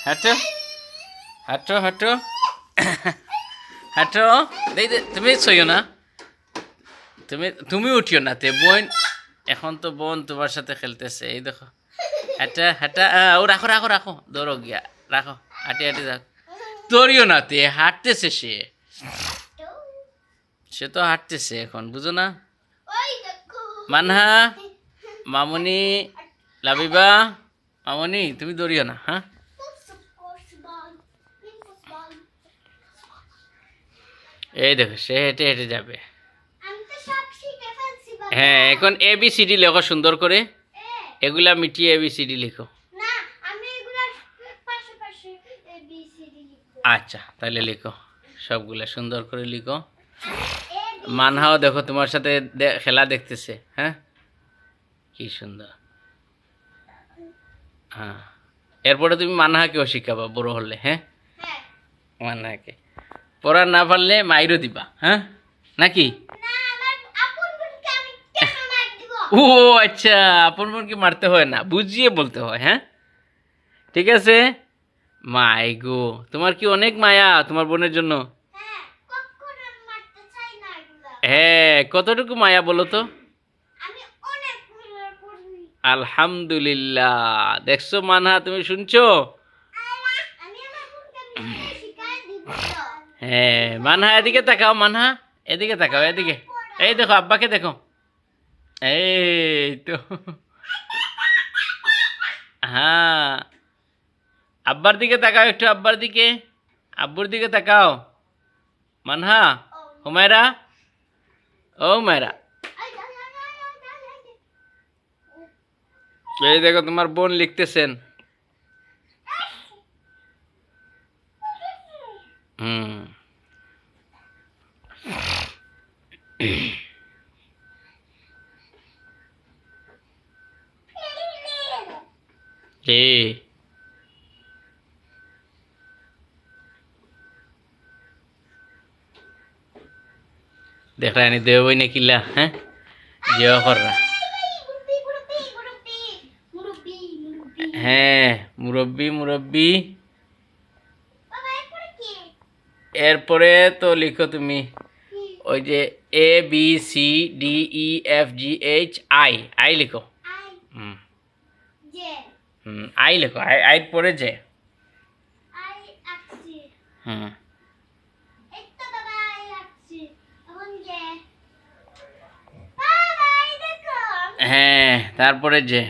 হাঁটো হাঁটো হাঁটো হাঁটো দেই দে তুমি ছইও না তুমি উঠিও না তে বোন এখন তো বোন তোমার সাথে খেলতেছে এই দেখো হাঁটা হাঁটা ও রাখো রাখো রাখো দৌড়ো গিয়া রাখো হাঁটি হাঁটি রাখ দৌড়িও না তে হাঁটতেছে সে তো হাঁটতেছে এখন বুঝো না মানহা মামুনি লাবিবা মামুনি তুমি দৌড়িও না হ্যাঁ এই দেখো সে হেঁটে হেঁটে যাবে হ্যাঁ এখন ABCD লেখো সুন্দর করে এগুলা মিটিয়ে ABCD লিখো আচ্ছা তাহলে লিখো সবগুলা সুন্দর করে লিখো মানহাও দেখো তোমার সাথে খেলা দেখতেছে হ্যাঁ কি সুন্দর হ্যাঁ এরপরে তুমি মানহাকেও শিখাবা বড় হলে হ্যাঁ মানহাকে পড়া না পারলে মাইরও দিবা হ্যাঁ নাকি ও আচ্ছা আপন বোনকে মারতে হয় না বুঝিয়ে বলতে হয় হ্যাঁ ঠিক আছে মাই গো তোমার কি অনেক মায়া তোমার বোনের জন্য হ্যাঁ কতটুকু মায়া বলো তো আলহামদুলিল্লাহ দেখছো মানহা তুমি শুনছো হ্যাঁ মানহা এদিকে তাকাও মানহা এদিকে তাকাও এদিকে এই দেখো আব্বাকে দেখো এই তো হ্যাঁ আব্বার দিকে তাকাও একটু আব্বার দিকে আব্বুর দিকে তাকাও মানহা হুমায়রা ও হুমায়রা এই দেখো তোমার বোন লিখতেছেন হুম ए देख रहा है नहीं देव भाई ने किला हैं जो कर रहा हैं मुरब्बी मुरब्बी এরপরে তো লিখো তুমি ওই যে ABCDEFGHI আই লিখো হুম আই লিখো আই পরে যে হুম হ্যাঁ তারপরে যে